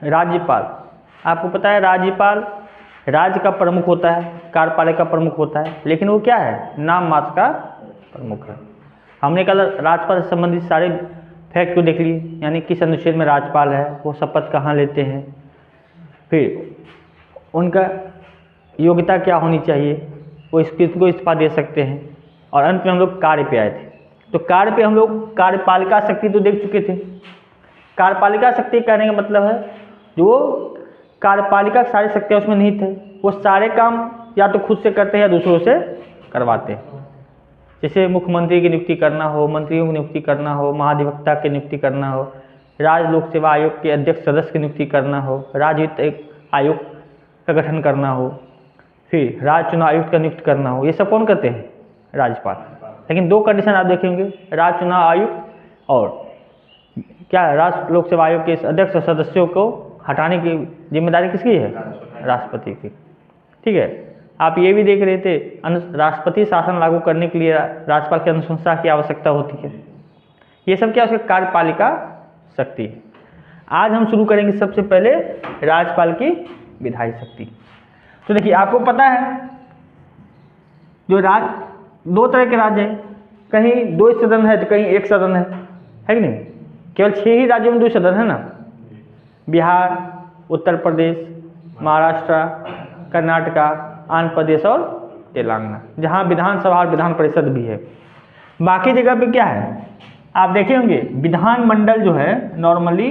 राज्यपाल, आपको पता है राज्यपाल राज्य का प्रमुख होता है, कार्यपालिका का प्रमुख होता है, लेकिन वो क्या है, नाम मात्र का प्रमुख है। हमने कल राज्यपाल से संबंधित सारे फैक्ट को देख लिए, यानी किस अनुच्छेद में राज्यपाल है, वो शपथ कहाँ लेते हैं, फिर उनका योग्यता क्या होनी चाहिए, वो किसको इस्तीफा दे सकते हैं, और अंत में हम लोग कार्य पे आए थे। तो कार्य पे हम लोग कार्यपालिका शक्ति तो देख चुके थे। कार्यपालिका शक्ति कहने का मतलब है जो कार्यपालिका की सारी शक्तियाँ उसमें निहित है, वो सारे काम या तो खुद से करते हैं या दूसरों से करवाते हैं। जैसे मुख्यमंत्री की नियुक्ति करना हो, मंत्रियों की नियुक्ति करना हो, महाधिवक्ता की नियुक्ति करना हो, राज्य लोक सेवा आयोग के अध्यक्ष सदस्य की नियुक्ति करना हो, राज्य वित्त आयोग का गठन करना हो, फिर राज्य चुनाव आयुक्त का नियुक्त करना हो, ये सब कौन करते हैं, राज्यपाल। लेकिन दो कंडीशन आप देखेंगे, राज्य चुनाव आयुक्त और क्या है, राष्ट्र लोक सेवा आयोग के अध्यक्ष और सदस्यों को हटाने की जिम्मेदारी किसकी है, राष्ट्रपति की। ठीक है, आप ये भी देख रहे थे राष्ट्रपति शासन लागू करने के लिए राज्यपाल की अनुशंसा की आवश्यकता होती है। ये सब क्या, उसकी कार्यपालिका शक्ति है। आज हम शुरू करेंगे सबसे पहले राज्यपाल की विधायी शक्ति। तो देखिए, आपको पता है जो दो तरह के राज्य हैं, कहीं 2 सदन है तो कहीं 1 सदन है कि नहीं। केवल 6 ही राज्यों में 2 सदन है ना, बिहार, उत्तर प्रदेश, महाराष्ट्र, कर्नाटका, आंध्र प्रदेश और तेलंगाना, जहाँ विधानसभा और विधान परिषद भी है। बाकी जगह पे क्या है, आप देखे होंगे विधानमंडल जो है, नॉर्मली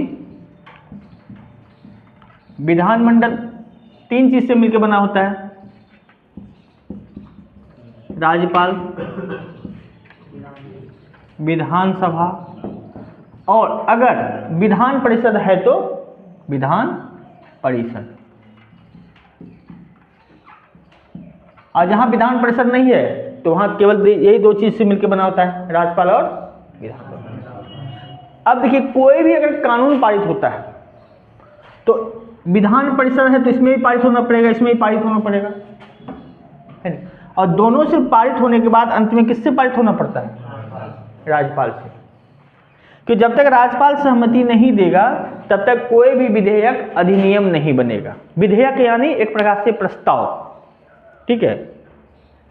विधानमंडल 3 चीज से मिलकर बना होता है, राज्यपाल, विधानसभा, और अगर विधान परिषद है तो विधान परिषद। और जहां विधान परिषद नहीं है तो वहां केवल यही 2 चीज से मिलकर बना होता है, राज्यपाल और विधान। अब देखिए, कोई भी अगर कानून पारित होता है तो विधान परिषद है तो इसमें भी पारित होना पड़ेगा, इसमें भी पारित होना पड़ेगा, है नहीं? और दोनों से पारित होने के बाद अंत में किससे पारित होना पड़ता है, राज्यपाल से। कि जब तक राज्यपाल सहमति नहीं देगा तब तक कोई भी विधेयक अधिनियम नहीं बनेगा। विधेयक यानी एक प्रकार से प्रस्ताव, ठीक है।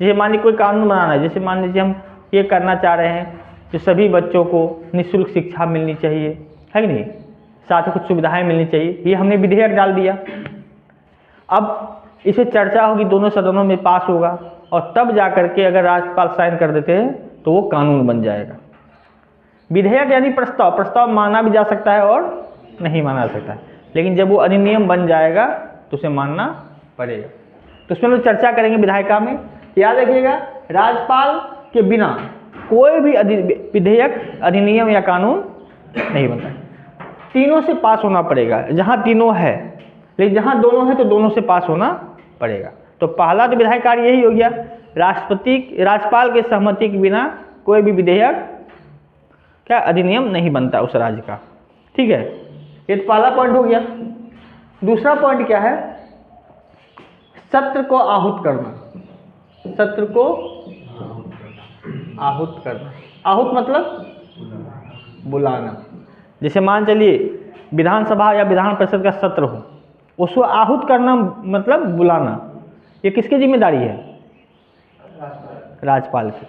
जैसे मान लीजिए कोई कानून बनाना है, जैसे मान लीजिए हम ये करना चाह रहे हैं कि सभी बच्चों को निःशुल्क शिक्षा मिलनी चाहिए, है कि नहीं, साथ ही कुछ सुविधाएं मिलनी चाहिए, ये हमने विधेयक डाल दिया। अब इसे चर्चा होगी, दोनों सदनों में पास होगा, और तब जा करके अगर राज्यपाल साइन कर देते हैं तो वो कानून बन जाएगा। विधेयक यानी प्रस्ताव, प्रस्ताव माना भी जा सकता है और नहीं माना जा सकता है, लेकिन जब वो अधिनियम बन जाएगा तो उसे मानना पड़ेगा। तो उसमें हम चर्चा करेंगे विधायिका में। याद रखिएगा, राज्यपाल के बिना कोई भी विधेयक, अधिनियम या कानून नहीं बनता। तीनों से पास होना पड़ेगा, जहां तीनों है, लेकिन जहां दोनों है तो दोनों से पास होना पड़ेगा। तो पहला तो विधायी कार्य यही हो गया, राज्यपाल के सहमति के बिना कोई भी विधेयक क्या, अधिनियम नहीं बनता उस राज्य का। ठीक है, ये तो पहला पॉइंट हो गया। दूसरा पॉइंट क्या है, सत्र को आहूत करना। सत्र को आहूत करना, आहूत मतलब बुलाना। जैसे मान चलिए विधानसभा या विधान परिषद का सत्र हो, उसको आहूत करना मतलब बुलाना। ये किसकी जिम्मेदारी है, राज्यपाल की।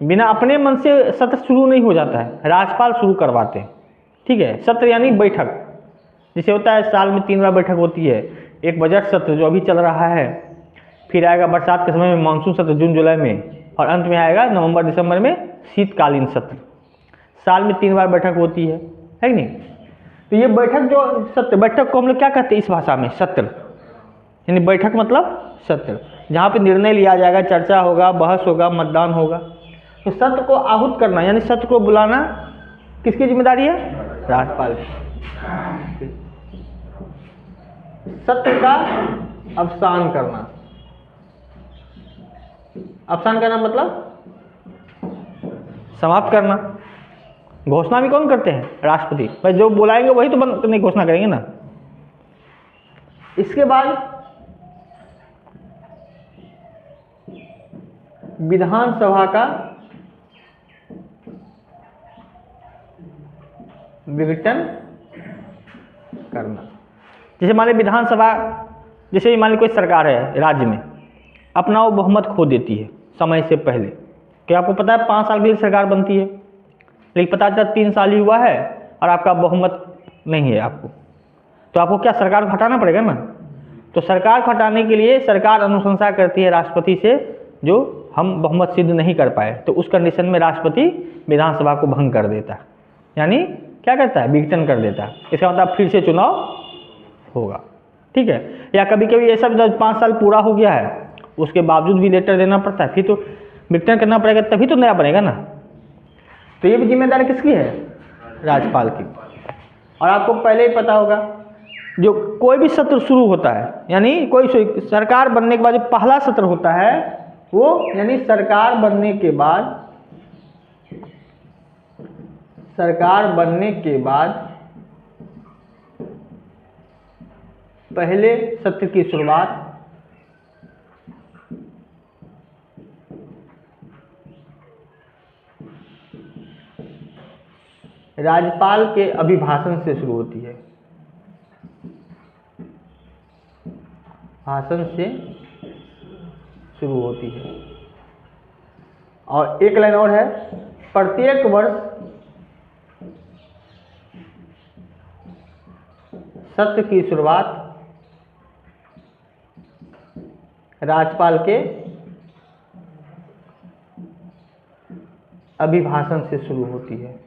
बिना अपने मन से सत्र शुरू नहीं हो जाता है, राज्यपाल शुरू करवाते हैं। ठीक है, सत्र यानी बैठक, जैसे होता है साल में 3 बार बैठक होती है। एक बजट सत्र जो अभी चल रहा है, फिर आएगा बरसात के समय में मानसून सत्र जून जुलाई में, और अंत में आएगा नवंबर दिसंबर में शीतकालीन सत्र। साल में 3 बार बैठक होती है कि नहीं। तो ये बैठक जो सत्र, बैठक को हम लोग क्या कहते हैं इस भाषा में, सत्र। यानी बैठक मतलब सत्र, जहाँ पे निर्णय लिया जाएगा, चर्चा होगा, बहस होगा, मतदान होगा। तो सत्र को आहूत करना यानी सत्र को बुलाना किसकी जिम्मेदारी है, राज्यपाल की। सत्र का अवसान करना, अवसान करना मतलब समाप्त करना। घोषणा भी कौन करते हैं, राष्ट्रपति। भाई जो बुलाएंगे वही तो बंद नहीं घोषणा करेंगे ना। इसके बाद विधानसभा का विघटन करना। जैसे मान लीजिए विधानसभा, जैसे मान लीजिए कोई सरकार है राज्य में, अपना वो बहुमत खो देती है समय से पहले, क्या आपको पता है 5 साल के लिए सरकार बनती है, लेकिन पता चला 3 साल ही हुआ है और आपका बहुमत नहीं है आपको, तो आपको क्या सरकार को हटाना पड़ेगा ना। तो सरकार को हटाने के लिए सरकार अनुशंसा करती है राष्ट्रपति से, जो हम बहुमत सिद्ध नहीं कर पाए, तो उस कंडीशन में राष्ट्रपति विधानसभा को भंग कर देता है, यानी क्या करता है, विघटन कर देता है। इसका मतलब फिर से चुनाव होगा, ठीक है। या कभी कभी ऐसा जब 5 साल पूरा हो गया है उसके बावजूद भी लेटर देना पड़ता है, फिर तो विघटन करना पड़ेगा, तभी तो नया बनेगा ना। तो ये भी जिम्मेदारी किसकी है, राज्यपाल की। और आपको पहले ही पता होगा, जो कोई भी सत्र शुरू होता है, यानी कोई सरकार बनने के बाद जो पहला सत्र होता है वो, यानी सरकार बनने के बाद पहले सत्र की शुरुआत राज्यपाल के अभिभाषण से शुरू होती है, भाषण से शुरू होती है। और एक लाइन और है, प्रत्येक वर्ष सत्र की शुरुआत राज्यपाल के अभिभाषण से शुरू होती है।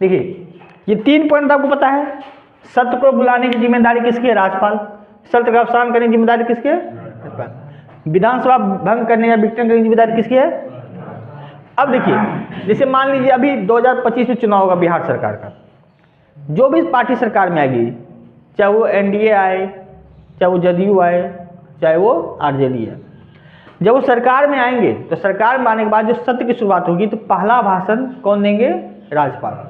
देखिए ये 3 पॉइंट आपको पता है। सत्र को बुलाने की जिम्मेदारी किसकी है, राज्यपाल। सत्र का अवसान करने की जिम्मेदारी किसकी है, राज्यपाल। विधानसभा भंग करने या विघटन करने की जिम्मेदारी किसकी है। अब देखिए, जैसे मान लीजिए अभी 2025 में चुनाव होगा बिहार सरकार का, जो भी पार्टी सरकार में आएगी, चाहे वो एनडीए आए, चाहे वो जदयू आए, चाहे वो आरजेडी आए, जब वो सरकार में आएंगे तो सरकार में आने के बाद जो सत्र की शुरुआत होगी तो पहला भाषण कौन देंगे, राज्यपाल।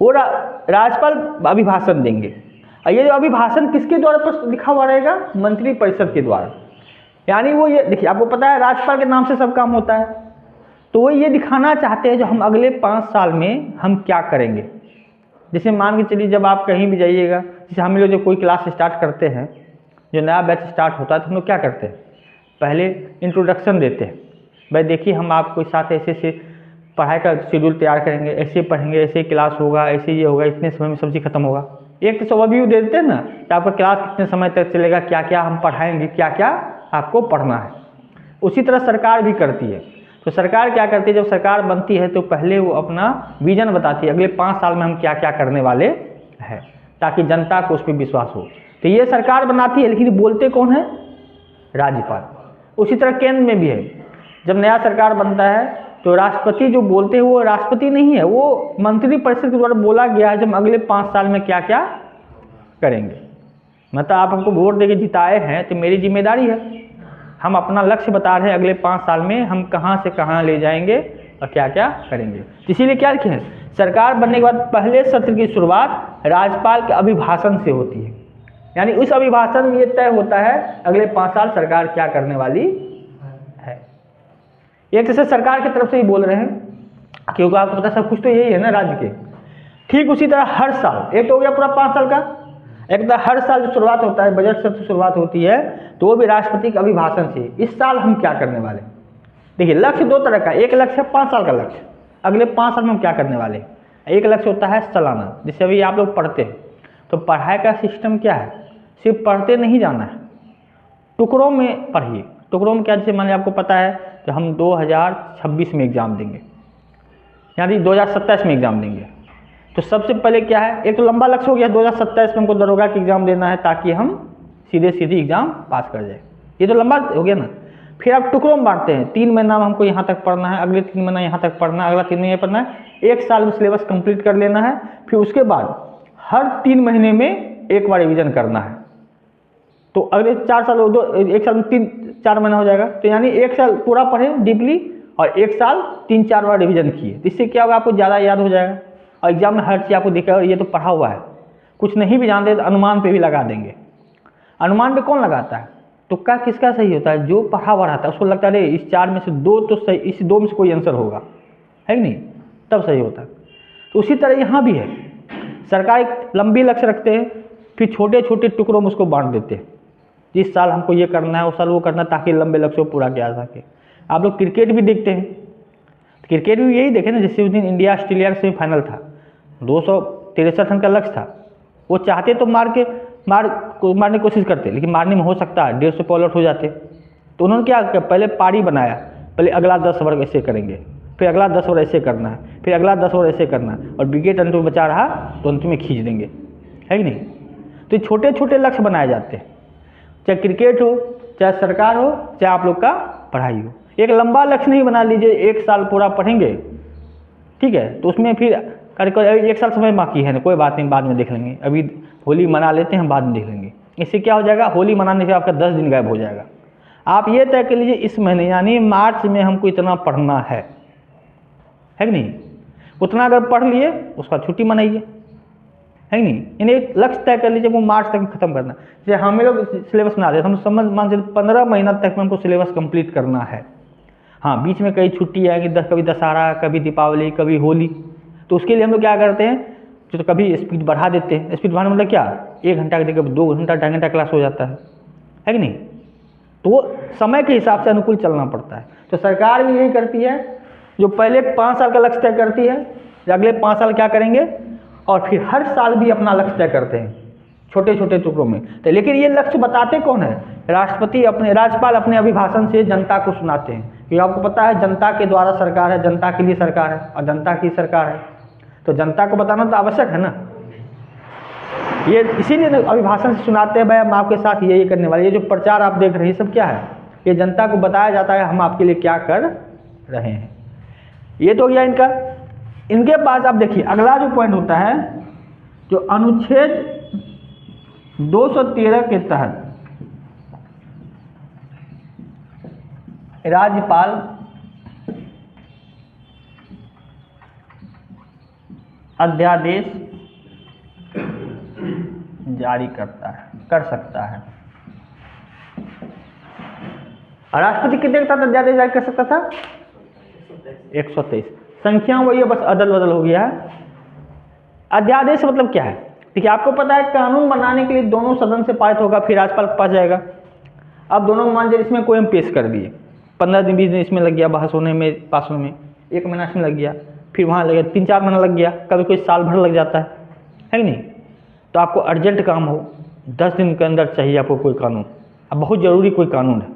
वो राज्यपाल अभिभाषण देंगे। और ये जो अभिभाषण किसके द्वारा पर लिखा हुआ रहेगा, मंत्रिपरिषद के द्वारा। यानी वो ये देखिए, आपको पता है राज्यपाल के नाम से सब काम होता है, तो वो ये दिखाना चाहते हैं जो हम अगले 5 साल में हम क्या करेंगे। जैसे मान के चलिए, जब आप कहीं भी जाइएगा, जैसे हम लोग जो कोई क्लास स्टार्ट करते हैं, जो नया बैच स्टार्ट होता है, तो हम लोग क्या करते हैं, पहले इंट्रोडक्शन देते हैं। भाई देखिए, हम आपको साथ ऐसे ऐसे पढ़ाई का शेड्यूल तैयार करेंगे, ऐसे पढ़ेंगे, ऐसे क्लास होगा, ऐसे ये होगा, इतने समय में सब चीज़ खत्म होगा। एक तो ओवरव्यू दे देते हैं ना कि आपका क्लास कितने समय तक चलेगा, क्या क्या हम पढ़ाएंगे, क्या क्या आपको पढ़ना है। उसी तरह सरकार भी करती है। तो सरकार क्या करती है, जब सरकार बनती है तो पहले वो अपना विजन बताती है, अगले 5 साल में हम क्या क्या करने वाले हैं, ताकि जनता को उस पर विश्वास हो। तो ये सरकार बनाती है, लेकिन बोलते कौन है, राज्यपाल। उसी तरह केंद्र में भी है, जब नया सरकार बनता है तो राष्ट्रपति जो बोलते हैं वो राष्ट्रपति नहीं है, वो मंत्रिपरिषद के द्वारा बोला गया है, जब अगले 5 साल में क्या क्या करेंगे। मतलब आप हमको वोट देके जिताए हैं तो मेरी जिम्मेदारी है, हम अपना लक्ष्य बता रहे हैं, अगले 5 साल में हम कहाँ से कहाँ ले जाएंगे और क्या क्या करेंगे। इसीलिए क्या लिखे हैं, सरकार बनने के बाद पहले सत्र की शुरुआत राज्यपाल के अभिभाषण से होती है। यानी उस अभिभाषण में ये तय होता है अगले 5 साल सरकार क्या करने वाली है। एक तरह से सरकार की तरफ से ही बोल रहे हैं, क्योंकि आपको पता सब कुछ तो यही है ना राज्य के। ठीक उसी तरह हर साल, एक तो हो गया पूरा 5 साल का, एक तो हर साल जो शुरुआत होता है, बजट सत्र से शुरुआत होती है, तो वो भी राष्ट्रपति के अभिभाषण से, इस साल हम क्या करने वाले। देखिए लक्ष्य 2 तरह का, एक लक्ष्य है 5 साल का लक्ष्य, अगले 5 साल में हम क्या करने वाले। एक लक्ष्य होता है सालाना, जैसे अभी आप लोग पढ़ते हैं, तो पढ़ाई का सिस्टम क्या है, सिर्फ पढ़ते नहीं जाना है, टुकड़ों में पढ़िए। टुकड़ों में क्या, जैसे मान लीजिए आपको पता है कि हम 2026 में एग्ज़ाम देंगे, यानी 2027 में एग्ज़ाम देंगे, तो सबसे पहले क्या है, एक तो लंबा लक्ष्य हो गया 2027 में हमको दरोगा की एग्ज़ाम देना है, ताकि हम सीधे एग्ज़ाम पास कर जाए, ये तो लंबा हो गया ना। फिर आप टुकड़ों में बांटते हैं, 3 महीना में हमको यहाँ तक पढ़ना है, अगले 3 महीना यहाँ तक पढ़ना है, अगला 3 महीने पढ़ना है, 1 साल में सिलेबस कंप्लीट कर लेना है। फिर उसके बाद हर 3 महीने में एक बार रिविज़न करना है, तो अगले 4 साल, 1 साल में 3-4 महीना हो जाएगा। तो यानी 1 साल पूरा पढ़े डीपली और 1 साल 3-4 बार रिवीजन किए, तो इससे क्या होगा, आपको ज़्यादा याद हो जाएगा और एग्जाम में हर चीज़ आपको दिखेगा, और ये तो पढ़ा हुआ है, कुछ नहीं भी जानते तो अनुमान पे भी लगा देंगे। अनुमान पे कौन लगाता है, तुक्का किसका सही होता है? जो पढ़ा हुआ रहता है उसको लगता है अरे इस 4 में से 2 तो सही, इस 2 में से कोई आंसर होगा, है कि नहीं, तब सही होता है। तो उसी तरह यहाँ भी है, सरकार एक लंबी लक्ष्य रखते हैं, फिर छोटे छोटे टुकड़ों में उसको बांट देते हैं। इस साल हमको ये करना है, उस साल वो करना है, ताकि लंबे लक्ष्य को पूरा किया जा सके। आप लोग क्रिकेट भी देखते हैं, क्रिकेट भी यही देखें ना, जैसे उस दिन इंडिया ऑस्ट्रेलिया का सेमीफाइनल था, 263 रन का लक्ष्य था। वो चाहते तो मारने की कोशिश करते, लेकिन मारने में हो सकता है 150 पे ऑल आउट हो जाते। तो उन्होंने क्या किया, पहले पारी बनाया, पहले अगला 10 ओवर ऐसे करेंगे, फिर अगला 10 ओवर ऐसे करना है, फिर अगला 10 ओवर ऐसे करना है, और विकेट अंत में बचा रहा तो अंत में खींच देंगे, है कि नहीं। तो छोटे छोटे लक्ष्य बनाए जाते हैं, चाहे क्रिकेट हो, चाहे सरकार हो, चाहे आप लोग का पढ़ाई हो। एक लंबा लक्ष्य नहीं बना लीजिए, 1 साल पूरा पढ़ेंगे, ठीक है, तो उसमें फिर अभी 1 साल समय बाकी है ना, कोई बात नहीं, बाद में देख लेंगे, अभी होली मना लेते हैं, बाद में देख लेंगे। इससे क्या हो जाएगा, होली मनाने से आपका 10 दिन गायब हो जाएगा। आप ये तय कर लीजिए इस महीने यानी मार्च में हमको इतना पढ़ना है कि नहीं, उतना अगर पढ़ लिए उसका छुट्टी मनाइए, है कि नहीं। यानी एक लक्ष्य तय कर लीजिए वो मार्च तक खत्म करना। जैसे हम लोग सिलेबस बना देते, हम समझ मान चलिए 15 महीना तक में हमको सिलेबस कंप्लीट करना है। हाँ, बीच में कई छुट्टी आएगी, कभी दशहरा, कभी दीपावली, कभी होली, तो उसके लिए हम लोग क्या करते हैं, तो कभी स्पीड बढ़ा देते हैं। स्पीड बढ़ाने मतलब क्या, 1 घंटा की जगह 2 घंटा 2.5 घंटा क्लास हो जाता है कि नहीं। तो वो समय के हिसाब से अनुकूल चलना पड़ता है। तो सरकार भी यही करती है, जो पहले 5 साल का लक्ष्य तय करती है, अगले 5 साल क्या करेंगे, और फिर हर साल भी अपना लक्ष्य तय करते हैं छोटे छोटे टुकड़ों में। तो लेकिन ये लक्ष्य बताते कौन है, राज्यपाल अपने अभिभाषण से जनता को सुनाते हैं, क्योंकि आपको पता है जनता के द्वारा सरकार है, जनता के लिए सरकार है, और जनता की सरकार है, तो जनता को बताना तो आवश्यक है ना। ये इसीलिए अभिभाषण से सुनाते हैं, भाई हम आपके साथ ये करने वाले, ये जो प्रचार आप देख रहे हैं सब क्या है, ये जनता को बताया जाता है हम आपके लिए क्या कर रहे हैं। ये तो गया इनका। इनके पास आप देखिए अगला जो पॉइंट होता है, जो अनुच्छेद 213 के तहत राज्यपाल अध्यादेश जारी कर सकता है। राष्ट्रपति कितने के तहत अध्यादेश जारी कर सकता था, 123। संख्या वही है, बस अदल बदल हो गया है। अध्यादेश मतलब क्या है, देखिए आपको पता है कानून बनाने के लिए दोनों सदन से पारित होगा, फिर राज्यपाल के पास जाएगा। अब दोनों मान लीजिए इसमें कोई हम पेश कर दिए, 15 दिन 20 दिन इसमें लग गया बहस होने में, पास होने में, 1 महीना इसमें लग गया, फिर वहाँ लग गया 3-4 महीना लग गया, कभी कोई साल भर लग जाता है कि नहीं। तो आपको अर्जेंट काम हो, 10 दिन के अंदर चाहिए आपको कोई कानून, अब बहुत ज़रूरी कोई कानून है,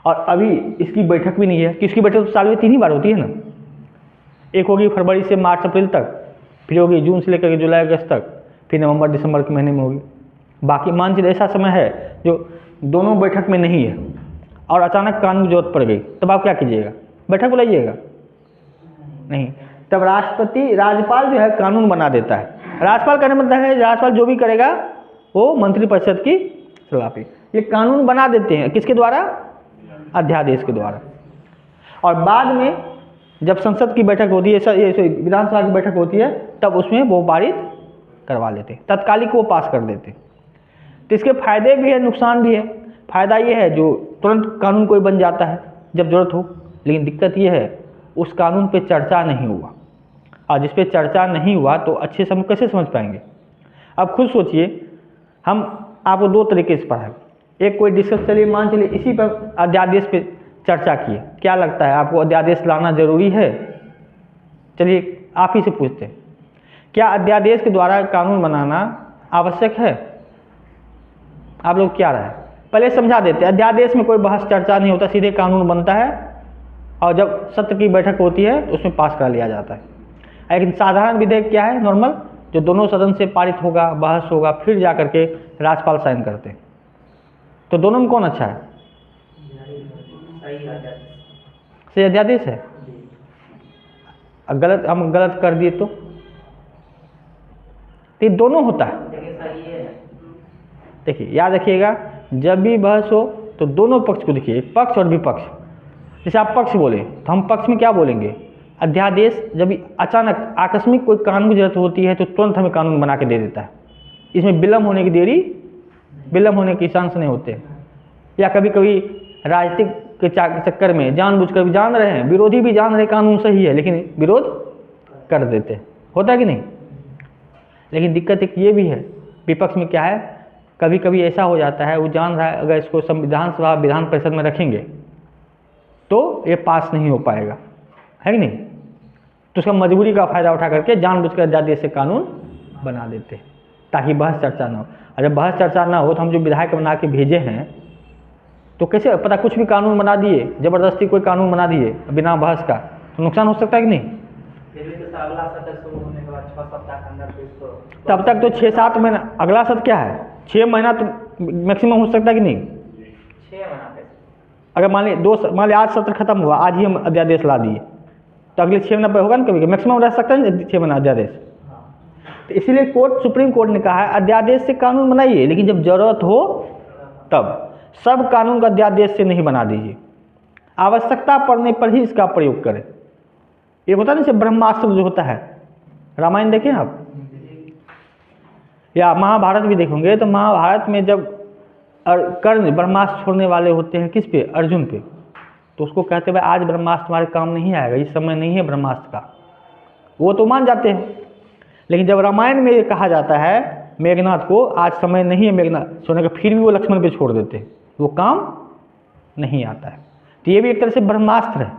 और अभी इसकी बैठक भी नहीं है, किसकी बैठक तो साल में 3 ही बार होती है ना। एक होगी फरवरी से मार्च अप्रैल तक, फिर होगी जून से लेकर जुलाई अगस्त तक, फिर नवंबर दिसंबर के महीने में होगी। बाकी मान लीजिए ऐसा समय है जो दोनों बैठक में नहीं है और अचानक कानून की जरूरत पड़ गई, तब आप क्या कीजिएगा, बैठक बुलाइएगा नहीं, तब राज्यपाल जो है कानून बना देता है। राज्यपाल करने मतलब है राज्यपाल जो भी करेगा वो मंत्रिपरिषद की सलाह पे ये कानून बना देते हैं, किसके द्वारा, अध्यादेश के द्वारा। और बाद में जब संसद की बैठक होती है, विधानसभा की बैठक होती है, तब उसमें वो पारित करवा लेते हैं, तत्कालिक वो पास कर देते हैं। तो इसके फायदे भी है, नुकसान भी है। फायदा ये है जो तुरंत कानून कोई बन जाता है जब जरूरत हो, लेकिन दिक्कत ये है उस कानून पे चर्चा नहीं हुआ, और जिस पे चर्चा नहीं हुआ तो अच्छे से हम कैसे समझ पाएंगे। अब खुद सोचिए, हम आपको 2 तरीके से पढ़ाएं, एक कोई डिस्कस, चलिए मान चलिए इसी पर अध्यादेश पे चर्चा किए, क्या लगता है आपको अध्यादेश लाना जरूरी है, चलिए आप ही से पूछते हैं, क्या अध्यादेश के द्वारा कानून बनाना आवश्यक है, आप लोग क्या राय, पहले समझा देते हैं। अध्यादेश में कोई बहस चर्चा नहीं होता, सीधे कानून बनता है, और जब सत्र की बैठक होती है तो उसमें पास करा लिया जाता है। लेकिन साधारण विधेयक क्या है, नॉर्मल, जो दोनों सदन से पारित होगा, बहस होगा, फिर जा करके राज्यपाल साइन करते हैं। तो दोनों में कौन अच्छा है, सही अध्यादेश है। गलत, हम गलत कर दिए तो ये दोनों होता है। देखिए याद रखिएगा, जब भी बहस हो तो दोनों पक्ष को देखिए, एक पक्ष और विपक्ष। जैसे आप पक्ष बोले तो हम पक्ष में क्या बोलेंगे, अध्यादेश जब भी अचानक आकस्मिक कोई कानून की जरूरत होती है तो तुरंत हमें कानून बना के दे देता है, इसमें विलम्ब होने की चांस नहीं होते, या कभी कभी राजनीतिक के चक्कर में जानबूझकर भी जान रहे हैं, विरोधी भी जान रहे कानून सही है लेकिन विरोध कर देते हैं, होता है कि नहीं। लेकिन दिक्कत एक ये भी है, विपक्ष में क्या है, कभी कभी ऐसा हो जाता है वो जान रहा है अगर इसको संविधान सभा विधान परिषद में रखेंगे तो ये पास नहीं हो पाएगा, है कि नहीं, तो उसका मजबूरी का फ़ायदा उठा करके जानबूझकर अध्यादेश से कानून बना देते हैं ताकि बहस चर्चा ना हो। और जब बहस चर्चा ना हो तो हम जो विधायक बना के भेजे हैं तो कैसे पता, कुछ भी कानून बना दिए, ज़बरदस्ती कोई कानून बना दिए बिना बहस का, तो नुकसान हो सकता है कि नहीं। अगला सत्र शुरू होने के बाद 6 सप्ताह के अंदर तब तक तो 6-7 महीना, अगला सत्र क्या है 6 महीना तो मैक्सिमम हो सकता है कि नहीं। 6 महीना अगर मान लीजिए आज सत्र खत्म हुआ, आज ही हम अध्यादेश ला दिए तो अगले 6 महीना पर होगा ना, कभी मैक्सिमम रह सकता है 6 महीना अध्यादेश। तो इसीलिए सुप्रीम कोर्ट ने कहा है अध्यादेश से कानून बनाइए लेकिन जब जरूरत हो तब, सब कानून का अध्यादेश से नहीं बना दीजिए, आवश्यकता पड़ने पर ही इसका प्रयोग करें। ये होता है ना ब्रह्मास्त्र जो होता है, रामायण देखें आप या महाभारत भी देखोगे तो महाभारत में जब कर्ण ब्रह्मास्त्र छोड़ने वाले होते हैं किस पे, अर्जुन पे, तो उसको कहते भाई आज ब्रह्मास्त्र तुम्हारे काम नहीं आएगा, इस समय नहीं है ब्रह्मास्त्र का, वो तो मान जाते हैं। लेकिन जब रामायण में ये कहा जाता है मेघनाथ को आज समय नहीं है मेघनाथ सोने का, फिर भी वो लक्ष्मण पे छोड़ देते हैं, वो काम नहीं आता है। तो ये भी एक तरह से ब्रह्मास्त्र है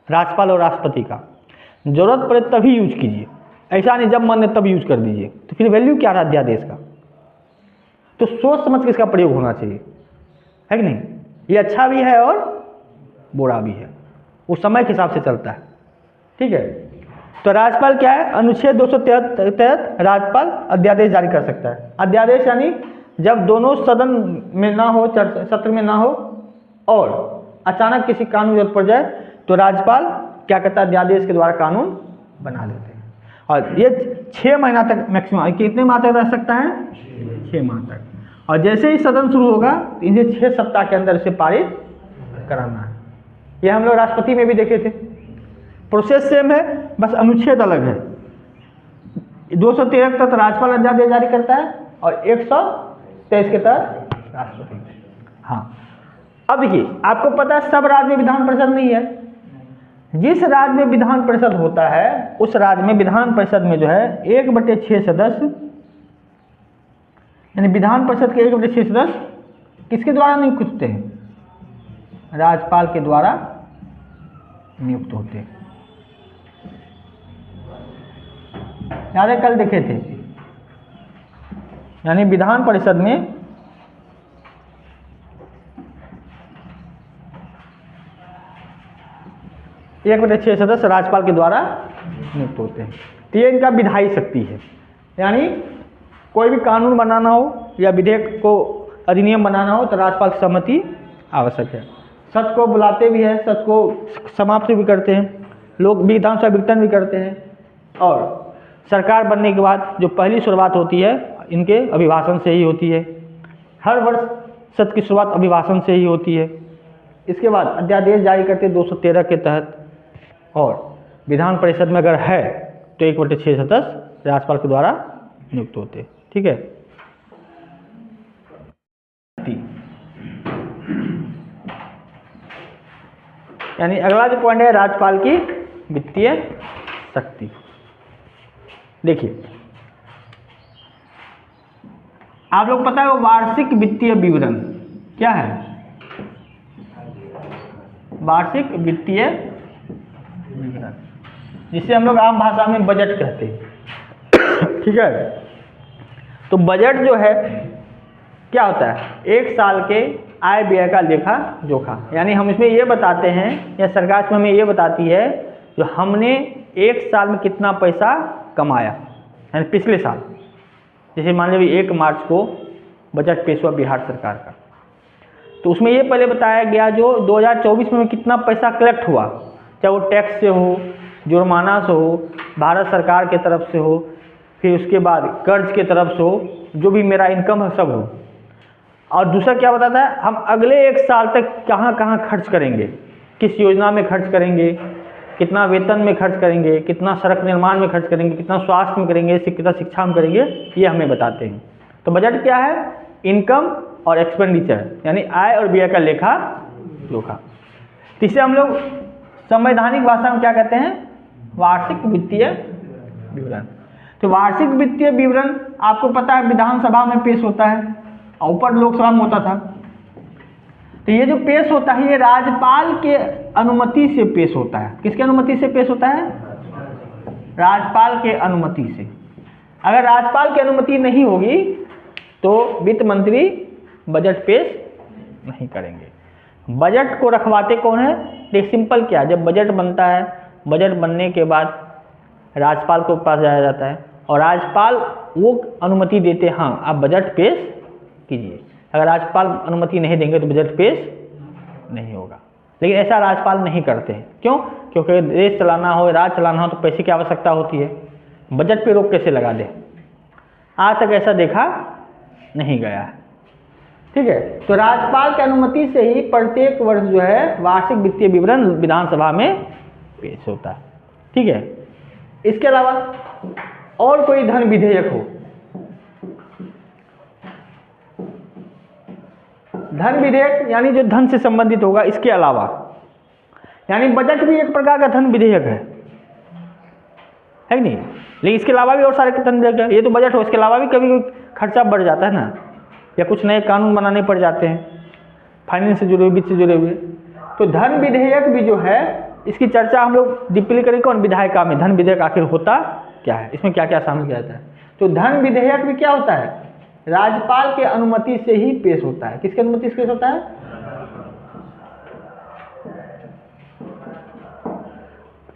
राज्यपाल और राष्ट्रपति का, जरूरत पड़े तभी यूज कीजिए, ऐसा नहीं जब मन है तब यूज कर दीजिए, तो फिर वैल्यू क्या रहा अध्यादेश का। तो सोच समझ के इसका प्रयोग होना चाहिए, है कि नहीं। ये अच्छा भी है और बुरा भी है, वो समय के हिसाब से चलता है, ठीक है। तो राज्यपाल क्या है, अनुच्छेद 273 के तहत राज्यपाल अध्यादेश जारी कर सकता है। अध्यादेश यानी जब दोनों सदन में ना हो, सत्र में ना हो और अचानक किसी कानून जरूरत पड़ जाए तो राज्यपाल क्या करता है, अध्यादेश के द्वारा कानून बना देते हैं। और ये 6 महीना तक मैक्सिमम, कितने माह तक रह सकता है, 6 माह तक। और जैसे ही सदन शुरू होगा तो इसे 6 सप्ताह के अंदर इसे पारित कराना है। ये हम लोग राष्ट्रपति में भी देखे थे, प्रोसेस सेम है, बस अनुच्छेद अलग है। 213 के तहत राज्यपाल अध्यादेश जारी करता है और 123 के तहत राष्ट्रपति। हाँ, अब देखिए आपको पता है सब राज्य में विधान परिषद नहीं है, जिस राज्य में विधान परिषद होता है उस राज्य में विधान परिषद में जो है 1/6 सदस्य, यानी विधान परिषद के 1/6 सदस्य किसके द्वारा नियुक्त होते हैं, राज्यपाल के द्वारा नियुक्त होते हैं। याद है कल देखे थे, यानी विधान परिषद में 1/6 सदस्य राज्यपाल के द्वारा नियुक्त होते हैं। तो ये इनका विधायी शक्ति है, यानी कोई भी कानून बनाना हो या विधेयक को अधिनियम बनाना हो तो राज्यपाल की सहमति आवश्यक है। सच को बुलाते भी हैं, सच को समाप्त भी करते हैं, लोग विधानसभा विघटन भी करते हैं। और सरकार बनने के बाद जो पहली शुरुआत होती है इनके अभिभाषण से ही होती है, हर वर्ष सत्र की शुरुआत अभिभाषण से ही होती है। इसके बाद अध्यादेश जारी करते 213 के तहत, और विधान परिषद में अगर है तो 1/6 सदस्य राज्यपाल के द्वारा नियुक्त होते हैं, ठीक है। यानी अगला जो पॉइंट है राज्यपाल की वित्तीय शक्ति। देखिए आप लोग पता है वो वार्षिक वित्तीय विवरण क्या है, वार्षिक वित्तीय विवरण, जिसे हम लोग आम भाषा में बजट कहते हैं, ठीक है। तो बजट जो है क्या होता है, एक साल के आय व्यय का लेखा जोखा, यानी हम इसमें ये बताते हैं या सरकार इसमें हमें ये बताती है जो हमने एक साल में कितना पैसा कमाया, यानी पिछले साल, जैसे मान लीजिए 1 मार्च को बजट पेश हुआ बिहार सरकार का, तो उसमें ये पहले बताया गया जो 2024 में कितना पैसा कलेक्ट हुआ, चाहे वो टैक्स से हो, जुर्माना से हो, भारत सरकार के तरफ से हो, फिर उसके बाद कर्ज के तरफ से हो, जो भी मेरा इनकम है सब हो। और दूसरा क्या बताता है, हम अगले 1 साल तक कहाँ कहाँ खर्च करेंगे, किस योजना में खर्च करेंगे, कितना वेतन में खर्च करेंगे, कितना सड़क निर्माण में खर्च करेंगे, कितना स्वास्थ्य में करेंगे, कितना शिक्षा में करेंगे, ये हमें बताते हैं। तो बजट क्या है, इनकम और एक्सपेंडिचर यानी आय और व्यय का लेखा जोखा। तीसरे हम लोग संवैधानिक भाषा में क्या कहते हैं, वार्षिक वित्तीय विवरण। तो वार्षिक वित्तीय विवरण आपको पता है विधानसभा में पेश होता है और ऊपर लोकसभा में होता था। तो ये जो पेश होता है ये राज्यपाल के अनुमति से पेश होता है। किसके अनुमति से पेश होता है, राज्यपाल के अनुमति से। अगर राज्यपाल की अनुमति नहीं होगी तो वित्त मंत्री बजट पेश नहीं करेंगे। बजट को रखवाते कौन है, एक सिंपल क्या, जब बजट बनता है, बजट बनने के बाद राज्यपाल को पास जाया जाता है और राज्यपाल वो अनुमति देते, हाँ आप बजट पेश कीजिए। अगर राज्यपाल अनुमति नहीं देंगे तो बजट पेश नहीं होगा। लेकिन ऐसा राज्यपाल नहीं करते हैं, क्यों, क्योंकि देश चलाना हो, राज्य चलाना हो तो पैसे की आवश्यकता होती है। बजट पे रोक कैसे लगा दे, आज तक ऐसा देखा नहीं गया है। ठीक है, तो राज्यपाल की अनुमति से ही प्रत्येक वर्ष जो है वार्षिक वित्तीय विवरण विधानसभा में पेश होता है। ठीक है, इसके अलावा और कोई धन विधेयक हो, धन विधेयक यानी जो धन से संबंधित होगा, इसके अलावा यानी बजट भी एक प्रकार का धन विधेयक है कि नहीं, लेकिन इसके अलावा भी और सारे धन विधेयक है। ये तो बजट हो, इसके अलावा भी कभी खर्चा बढ़ जाता है ना, या कुछ नए कानून बनाने पड़ जाते हैं फाइनेंस से जुड़े हुए, वित्त से जुड़े हुए। तो धन विधेयक भी जो है इसकी चर्चा हम लोग डीपली करेंगे कौन, विधायिका में। धन विधेयक आखिर होता क्या है, इसमें क्या क्या शामिल किया जाता है। तो धन विधेयक भी क्या होता है, राज्यपाल के अनुमति से ही पेश होता है। किसके अनुमति से पेश होता है,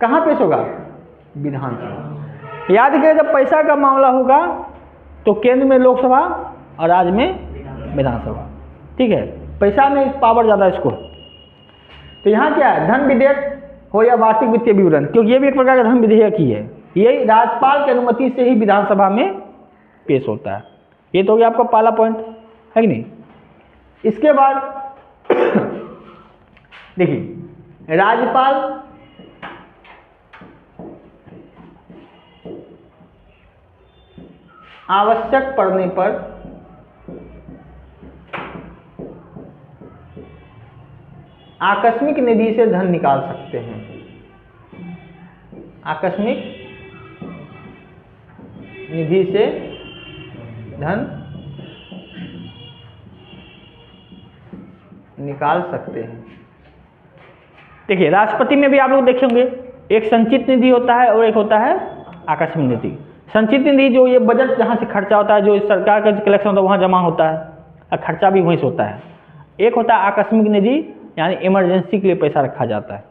कहाँ पेश होगा, विधानसभा। याद करें जब पैसा का मामला होगा तो केंद्र में लोकसभा और राज्य में विधानसभा। ठीक है, पैसा में पावर ज़्यादा इसको। तो यहाँ क्या है, धन विधेयक हो या वार्षिक वित्तीय विवरण, क्योंकि ये भी एक प्रकार का धन विधेयक ही है, ये राज्यपाल की अनुमति से ही विधानसभा में पेश होता है। ये तो हो गया आपका पहला पॉइंट, है कि नहीं। इसके बाद देखिए, राज्यपाल आवश्यक पड़ने पर आकस्मिक निधि से धन निकाल सकते हैं। आकस्मिक निधि से धन निकाल सकते हैं। देखिए, राष्ट्रपति में भी आप लोग देखेंगे एक संचित निधि होता है और एक होता है आकस्मिक निधि। संचित निधि जो ये बजट जहाँ से खर्चा होता है, जो सरकार का कलेक्शन होता है वहाँ जमा होता है और खर्चा भी वहीं से होता है। एक होता है आकस्मिक निधि, यानी इमरजेंसी के लिए पैसा रखा जाता है।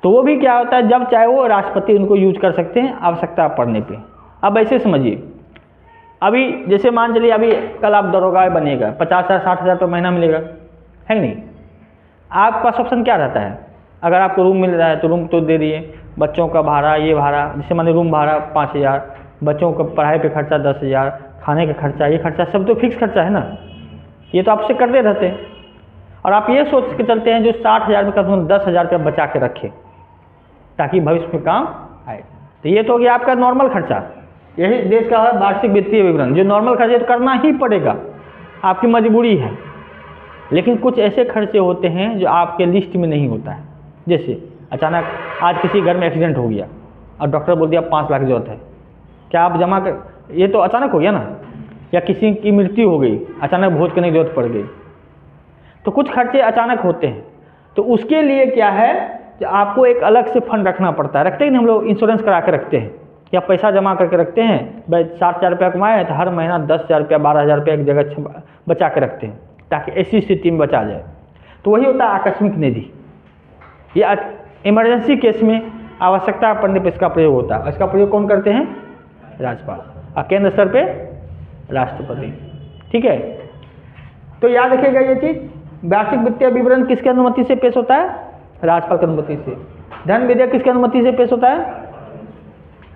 तो वो भी क्या होता है, जब चाहे वो राष्ट्रपति उनको यूज कर सकते हैं आवश्यकता पड़ने पे। अब ऐसे समझिए, अभी जैसे मान चलिए अभी कल आप दरोगा बनेगा, 50,000 60,000 रुपये महीना मिलेगा, है कि नहीं। आपके पास ऑप्शन क्या रहता है, अगर आपको रूम मिल रहा है तो रूम तो दे दिए, बच्चों का भाड़ा, ये भाड़ा, जैसे मान रूम भाड़ा 5,000, बच्चों का पढ़ाई पे खर्चा 10,000, खाने का खर्चा, ये खर्चा सब तो फिक्स खर्चा है ना, ये तो आपसे करते रहते हैं। और आप ये सोच के चलते हैं जो 60,000 रुपये का 10,000 रुपये बचा के रखें ताकि भविष्य में काम आए। तो ये तो हो गया आपका नॉर्मल खर्चा। यही देश का है वार्षिक वित्तीय विवरण, जो नॉर्मल खर्चे तो करना ही पड़ेगा, आपकी मजबूरी है। लेकिन कुछ ऐसे खर्चे होते हैं जो आपके लिस्ट में नहीं होता है, जैसे अचानक आज किसी घर में एक्सीडेंट हो गया और डॉक्टर बोल दिया 5 लाख की जरूरत है, क्या आप जमा कर, ये तो अचानक हो गया ना। या किसी की मृत्यु हो गई, अचानक भोज करने की जरूरत पड़ गई, तो कुछ खर्चे अचानक होते हैं। तो उसके लिए क्या है कि आपको एक अलग से फंड रखना पड़ता है। रखते हैं ना हम लोग, इंश्योरेंस करा के रखते हैं या पैसा जमा करके रखते हैं। भाई 60,000 रुपया कमाए तो हर महीना 10,000 रुपया 12,000 रुपया एक जगह बचा के रखते हैं ताकि ऐसी स्थिति में बचा जाए। तो वही होता है आकस्मिक निधि। ये इमरजेंसी केस में आवश्यकता पड़ने पर इसका प्रयोग होता है। इसका प्रयोग कौन करते हैं, राज्यपाल, और केंद्र स्तर पे राष्ट्रपति। ठीक है, तो याद रखिएगा ये चीज़, वार्षिक वित्तीय विवरण किसकी अनुमति से पेश होता है, राज्यपाल की अनुमति से। धन विधेयक किसकी अनुमति से पेश होता है,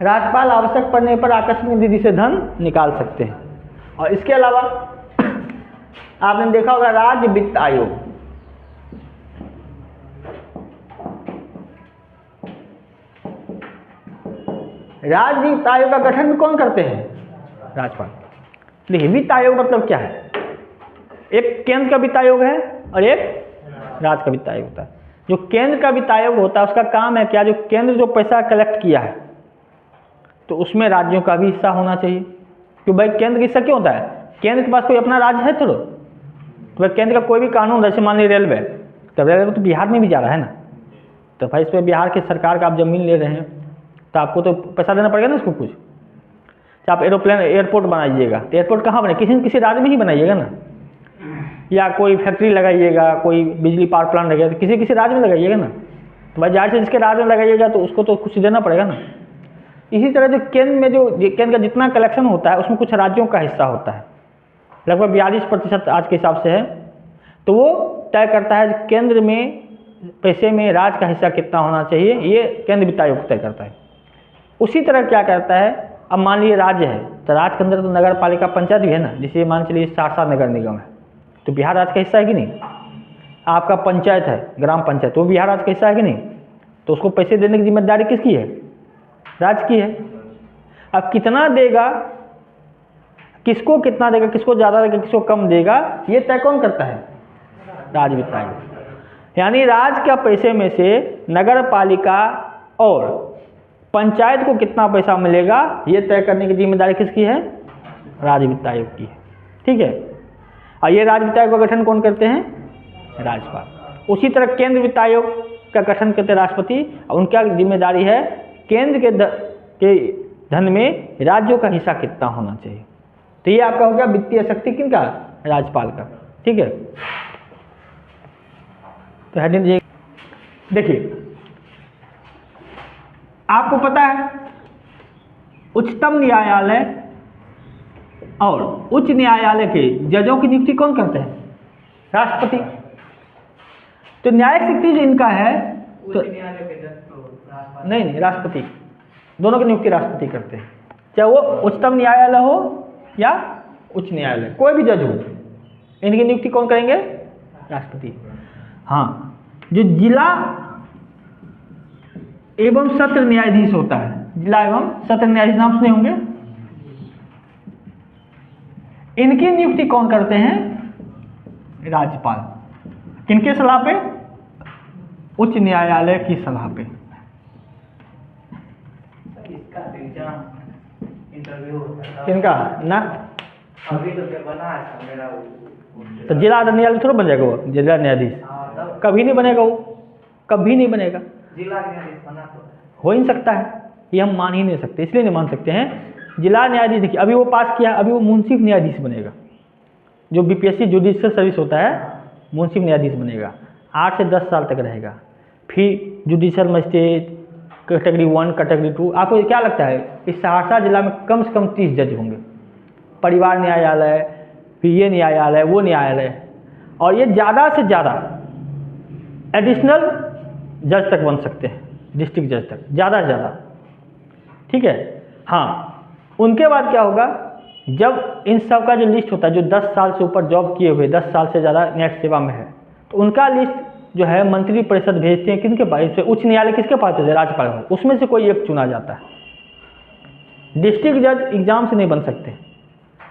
राज्यपाल आवश्यक पड़ने पर आकस्मिक निधि से धन निकाल सकते हैं। और इसके अलावा आपने देखा होगा राज्य वित्त आयोग, राज्य वित्त आयोग का गठन भी कौन करते हैं, राज्यपाल। देखिए, वित्त आयोग मतलब क्या है, एक केंद्र का वित्त आयोग है और एक राज्य का वित्त आयोग होता है। जो केंद्र का वित्त आयोग होता है उसका काम है क्या, जो केंद्र जो पैसा कलेक्ट किया है तो उसमें राज्यों का भी हिस्सा होना चाहिए। क्यों भाई, केंद्र का हिस्सा क्यों होता है, केंद्र के पास कोई अपना राज्य है थोड़ा, तो भाई केंद्र का कोई भी कानून, जैसे मान लीजिए रेलवे, तो रेलवे तो बिहार में भी जा रहा है ना, तो भाई इस पर बिहार की सरकार का आप जमीन ले रहे हैं तो आपको तो पैसा देना पड़ेगा ना उसको कुछ। तो आप एरोप्लेन एयरपोर्ट बनाइएगा तो एयरपोर्ट कहाँ बने, किसी न किसी राज्य में ही बनाइएगा ना, या कोई फैक्ट्री लगाइएगा, कोई बिजली पावर प्लांट लगाइएगा तो किसी राज्य में लगाइएगा ना। तो भाई जाहिर से जिसके राज्य में लगाइएगा तो उसको तो कुछ देना पड़ेगा ना। इसी तरह जो केंद्र में जो केंद्र का जितना कलेक्शन होता है उसमें कुछ राज्यों का हिस्सा होता है, लगभग 42% आज के हिसाब से है। तो वो तय करता है केंद्र में पैसे में राज्य का हिस्सा कितना होना चाहिए, ये केंद्र वित्त आयोग तय करता है। उसी तरह क्या करता है, अब मान लीजिए राज्य है तो राज्य के अंदर तो नगर पालिका पंचायत भी है ना, जैसे मान चलिए सहरसा नगर निगम है तो बिहार राज्य का हिस्सा है कि नहीं। आपका पंचायत है ग्राम पंचायत, वो बिहार राज्य का हिस्सा है कि नहीं। तो उसको पैसे देने की जिम्मेदारी किसकी है, राज्य की है। अब कितना देगा, किसको कितना देगा, किसको ज़्यादा देगा, किसको कम देगा, ये तय कौन करता है, राज्य वित्त आयोग। यानी राज्य के पैसे में से नगर पालिका और पंचायत को कितना पैसा मिलेगा ये तय करने की जिम्मेदारी किसकी है, राज्य वित्त आयोग की है। ठीक है, और ये राज्य वित्त आयोग का गठन कौन करते हैं, राज्यपाल। उसी तरह केंद्र वित्त आयोग का गठन करते हैं राष्ट्रपति, और उनका जिम्मेदारी है केंद्र के धन में राज्यों का हिस्सा कितना होना चाहिए। तो ये आपका हो गया वित्तीय शक्ति किनका, राज्यपाल का। ठीक है, तो हेडिंग देखिए, आपको पता है उच्चतम न्यायालय और उच्च न्यायालय के जजों की नियुक्ति कौन करते हैं, राष्ट्रपति। तो न्यायिक शक्ति जो इनका है तो नहीं, राष्ट्रपति, दोनों की नियुक्ति राष्ट्रपति करते हैं, चाहे वो उच्चतम न्यायालय हो या उच्च न्यायालय, कोई भी जज हो, इनकी नियुक्ति कौन करेंगे, राष्ट्रपति। हाँ, जो जिला एवं सत्र न्यायाधीश होता है, जिला एवं सत्र न्यायाधीश नाम सुने होंगे, इनकी नियुक्ति कौन करते हैं, राज्यपाल। किनके सलाह पे, उच्च न्यायालय की सलाह पे। इसका इंटरव्यू किनका ना, अभी तो बना है मेरा, तो जिला न्यायालय थोड़ा बन जाएगा वो, जिला न्यायाधीश कभी नहीं बनेगा, वो कभी नहीं बनेगा, जिला न्यायाधीश बना तो हो ही नहीं सकता है, ये हम मान ही नहीं सकते, इसलिए नहीं मान सकते हैं। जिला न्यायाधीश देखिए अभी वो पास किया, अभी वो मुंसिफ न्यायाधीश बनेगा, जो बीपीएससी जुडिशियल सर्विस होता है मुंसिफ न्यायाधीश बनेगा, 8 से 10 साल तक रहेगा। फिर जुडिशियल मजिस्ट्रेट कैटेगरी 1 कैटेगरी 2। आपको क्या लगता है इस सहरसा जिला में कम से कम 30 जज होंगे, परिवार न्यायालय, फिर ये न्यायालय, वो न्यायालय, और ये ज़्यादा से ज़्यादा एडिशनल जज तक बन सकते हैं, डिस्ट्रिक्ट जज तक, ज़्यादा से ज़्यादा। ठीक है, हाँ, उनके बाद क्या होगा, जब इन सब का जो लिस्ट होता है, जो 10 साल से ऊपर जॉब किए हुए, 10 साल से ज़्यादा न्यायिक सेवा में है, तो उनका लिस्ट जो है मंत्री परिषद भेजते हैं किनके पास, उच्च न्यायालय किसके पास होते हैं, राज्यपाल, उसमें से कोई एक चुना जाता है। डिस्ट्रिक्ट जज एग्जाम से नहीं बन सकते,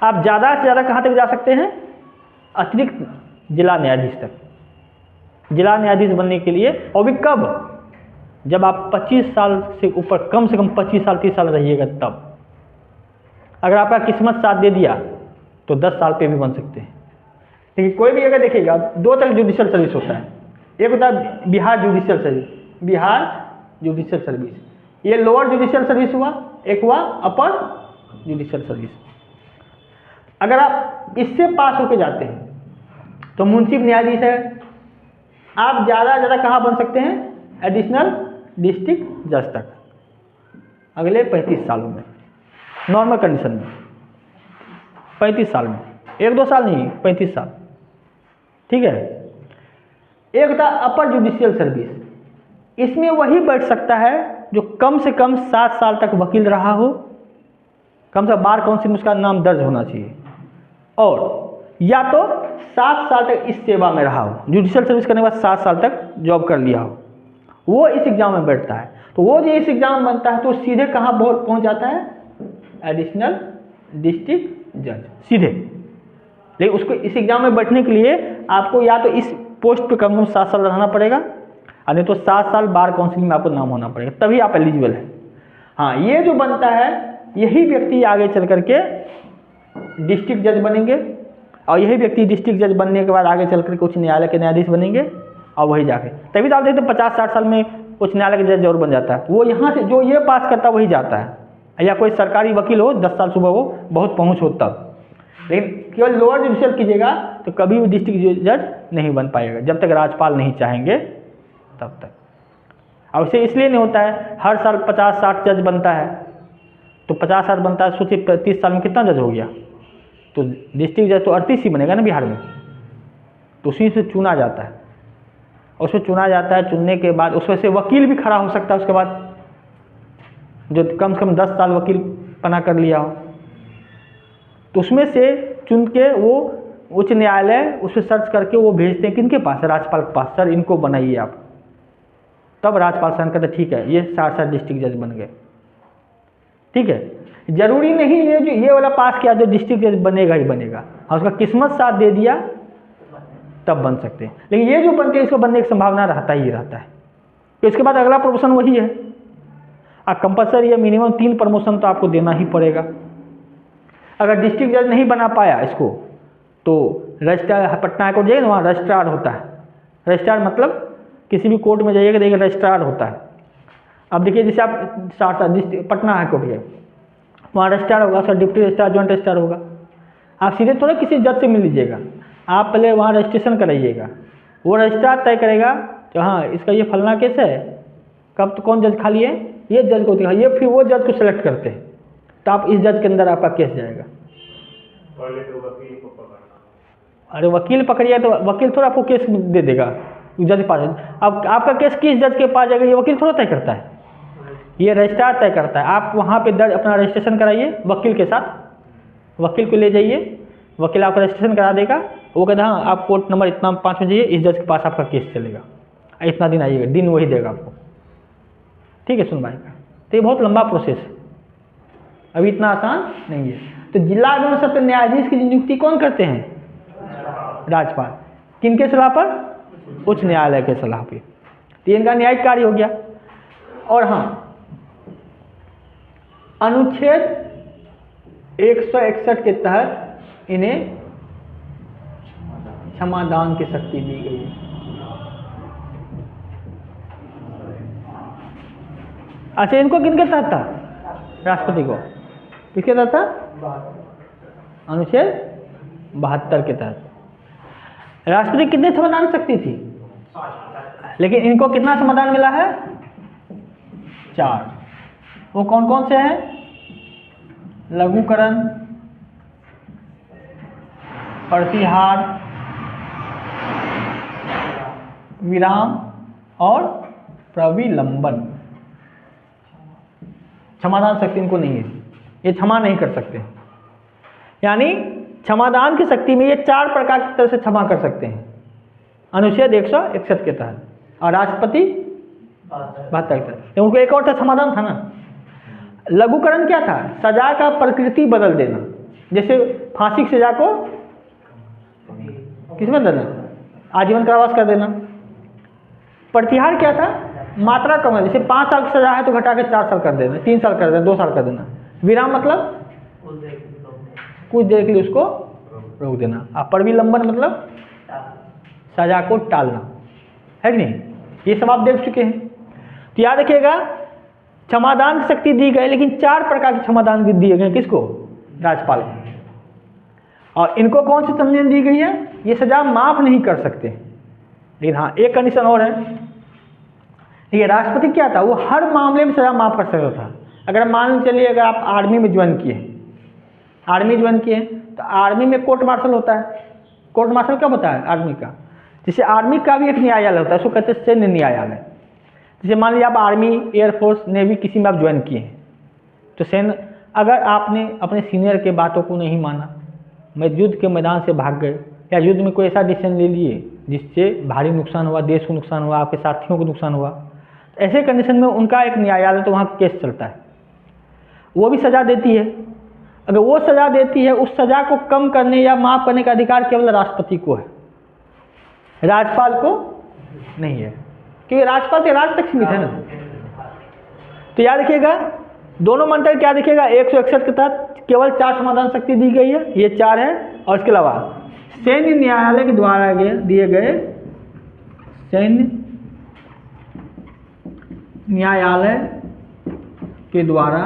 आप ज़्यादा से ज़्यादा कहाँ तक जा सकते हैं, अतिरिक्त जिला न्यायाधीश तक। जिला न्यायाधीश बनने के लिए, और भी कब, जब आप 25 साल से ऊपर, कम से कम 25 साल 30 साल रहिएगा तब। अगर आपका किस्मत साथ दे दिया तो 10 साल पे भी बन सकते हैं। लेकिन कोई भी अगर देखिएगा, 2 तरह जुडिशियल सर्विस होता है, एक होता है Bihar judicial service, Bihar judicial service, ये लोअर जुडिशियल सर्विस हुआ, एक हुआ अपर जुडिशियल सर्विस। अगर आप इससे पास होके जाते हैं तो मुंसिफ न्यायाधीश है, आप ज़्यादा से ज़्यादा कहाँ बन सकते हैं, एडिशनल डिस्ट्रिक्ट जज तक, अगले 35 सालों में, नॉर्मल कंडीशन में 35 साल में, 1-2 साल नहीं, 35 साल। ठीक है, एक होता है अपर जुडिशियल सर्विस, इसमें वही बैठ सकता है जो कम से कम 7 साल तक वकील रहा हो, कम से कम बार काउंसिल में उसका नाम दर्ज होना चाहिए, और या तो 7 साल तक इस सेवा में रहा हो, जुडिशियल सर्विस करने के बाद 7 साल तक जॉब कर लिया हो, वो इस एग्जाम में बैठता है। तो वो जो इस एग्जाम में बनता है तो सीधे कहाँ पहुँच जाता है, एडिशनल डिस्ट्रिक्ट जज, सीधे। लेकिन उसको इस एग्ज़ाम में बैठने के लिए आपको या तो इस पोस्ट पे कम से कम 7 साल रहना पड़ेगा, और नहीं तो 7 साल बार काउंसिल में आपको नाम होना पड़ेगा, तभी आप एलिजिबल हैं। हाँ, ये जो बनता है यही व्यक्ति आगे चल करके डिस्ट्रिक्ट जज बनेंगे, और यही व्यक्ति डिस्ट्रिक्ट जज बनने के बाद आगे चल करके उच्च न्यायालय के न्यायाधीश बनेंगे, और वही जाके तभी तो आप देखते हैं 50-60 साल में उच्च न्यायालय के जज और बन जाता है। वो यहाँ से जो ये पास करता है वही जाता है, या कोई सरकारी वकील हो 10 साल सुबह हो, बहुत पहुँच हो तब। लेकिन केवल लोअर जुडिशियल कीजिएगा तो कभी भी डिस्ट्रिक्ट जज नहीं बन पाएगा, जब तक राज्यपाल नहीं चाहेंगे तब तक। और इसे इसलिए नहीं होता है हर साल 50-60 जज बनता है, तो 50-60 बनता है, सोचिए 30 साल में कितना जज हो गया, तो डिस्ट्रिक्ट जज तो 38 ही बनेगा ना बिहार में, तो उसी से चुना जाता है। उसमें चुना जाता है, चुनने के बाद उसमें से वकील भी खड़ा हो सकता है उसके बाद, जो कम से कम 10 साल वकील पना कर लिया हो, तो उसमें से चुन के वो उच्च न्यायालय उस पर सर्च करके वो भेजते हैं किनके पास, राज्यपाल के पास, सर इनको बनाइए आप। तब राज्यपाल साइन करते ठीक है ये 60 डिस्ट्रिक्ट जज बन गए। ठीक है, जरूरी नहीं है जो ये वाला पास किया जो डिस्ट्रिक्ट जज बनेगा ही बनेगा, और उसका किस्मत साथ दे दिया तब बन सकते हैं। लेकिन ये जो बनते हैं इसको बनने की संभावना रहता ही रहता है, तो इसके बाद अगला प्रमोशन वही है। कंपलसरी है, मिनिमम 3 प्रमोशन तो आपको देना ही पड़ेगा। अगर डिस्ट्रिक्ट जज नहीं बना पाया इसको तो रजिस्ट्रार, पटना हाईकोर्ट जाइए ना, वहाँ रजिस्ट्रार होता है। रजिस्ट्रार मतलब किसी भी कोर्ट में जाइएगा देखिए रजिस्ट्रार होता है। अब देखिए जैसे आप पटना हाईकोर्ट गए, वहाँ रजिस्ट्रार होगा, sir deputy registrar, joint registrar होगा। आप सीधे थोड़ा किसी जज से मिल लीजिएगा, आप पहले वहाँ रजिस्ट्रेशन कराइएगा, वो रजिस्ट्रार तय करेगा कि हाँ इसका ये फलना केस है, कब तो कौन जज खाली है, ये जज को दिखा, ये फिर वो जज को सेलेक्ट करते हैं, तो आप इस जज के अंदर आपका केस जाएगा। पहले तो वकील को पकड़ना। अरे वकील पकड़िए तो वकील थोड़ा आपको केस दे देगा जज के पास। अब आपका केस किस जज के पास जाएगा ये वकील थोड़ा तय करता है, ये रजिस्ट्रार तय करता है। आप वहाँ पे दर्ज अपना रजिस्ट्रेशन कराइए वकील के साथ, वकील को ले जाइए, वकील आपका रजिस्ट्रेशन करा देगा, वो कहता है हाँ आप कोर्ट नंबर इतना 5 में जाइए, इस जज के पास आपका केस चलेगा, इतना दिन आइएगा, दिन वही देगा आपको। ठीक है सुनवाई का, तो ये बहुत लंबा प्रोसेस है, अभी इतना आसान नहीं है। तो जिला एवं सत्र न्यायाधीश की नियुक्ति कौन करते हैं, राज्यपाल। किनके सलाह पर, उच्च न्यायालय के सलाह पे। तो इनका न्यायिक कार्य हो गया। और हाँ, अनुच्छेद 161 के तहत इन्हें क्षमादान की शक्ति दी गई है। अच्छा, इनको किनके तहत था, राष्ट्रपति को। किसके तहत था, अनुच्छेद 72 के तहत। राष्ट्रपति कितने क्षमादान शक्ति थी, लेकिन इनको कितना क्षमादान मिला है, 4। वो कौन कौन से हैं, लघुकरण, प्रतिहार, विराम और प्रविलंबन। क्षमादान शक्ति इनको नहीं है, ये क्षमा नहीं कर सकते। यानी क्षमादान की शक्ति में ये 4 प्रकार की तरह से क्षमा कर सकते हैं अनुच्छेद 161 के तहत, और राष्ट्रपति 72 के तहत। उनको एक और था क्षमादान था ना, लघुकरण क्या था, सजा का प्रकृति बदल देना, जैसे फांसी की सजा को किसमें देना, आजीवन कारावास कर देना। प्रतिहार क्या था, मात्रा कम है, जैसे 5 साल की सजा है तो घटा के 4 साल कर देना, 3 साल कर देना, 2 साल कर देना। विराम मतलब कुछ देर के लिए उसको रोक देना। और प्रविलंबन मतलब सजा को टालना, है कि नहीं। ये सब आप देख चुके हैं। तो याद रखिएगा, क्षमादान की शक्ति दी गई, लेकिन 4 प्रकार के क्षमादान दिए गए, किसको, राज्यपाल को। और इनको कौन सी संज्ञा दी गई है, ये सजा माफ नहीं कर सकते। लेकिन हाँ, एक कंडीशन और है, ये राष्ट्रपति क्या था, वो हर मामले में सजा माफ कर सकता था। अगर मान चलिए अगर आप आर्मी में ज्वाइन किए, आर्मी ज्वाइन किए तो आर्मी में कोर्ट मार्शल होता है। कोर्ट मार्शल कब होता है, आर्मी का। जैसे आर्मी का भी एक न्यायालय होता है, उसको कहते हैं सैन्य न्यायालय। जैसे मान लीजिए आप आर्मी, एयरफोर्स, नेवी किसी में आप ज्वाइन किए हैं, तो सैन्य, अगर आपने अपने सीनियर के बातों को नहीं माना, मैं युद्ध के मैदान से भाग गए, या युद्ध में कोई ऐसा डिसीजन ले लिए जिससे भारी नुकसान हुआ, देश को नुकसान हुआ, आपके साथियों को नुकसान हुआ, तो ऐसे कंडीशन में उनका एक न्यायालय, तो वहाँ केस चलता है, वो भी सज़ा देती है। अगर वो सज़ा देती है, उस सज़ा को कम करने या माफ़ करने का अधिकार केवल राष्ट्रपति को है, राज्यपाल को नहीं है, क्योंकि राज्यपाल के राज तक सीमित है ना। तो याद रखिएगा दोनों मंत्र क्या दिखेगा, 161 के तहत केवल 4 समाधान शक्ति दी गई है, ये 4 है। और इसके अलावा सैन्य न्यायालय के द्वारा दिए गए सैन्य न्यायालय के द्वारा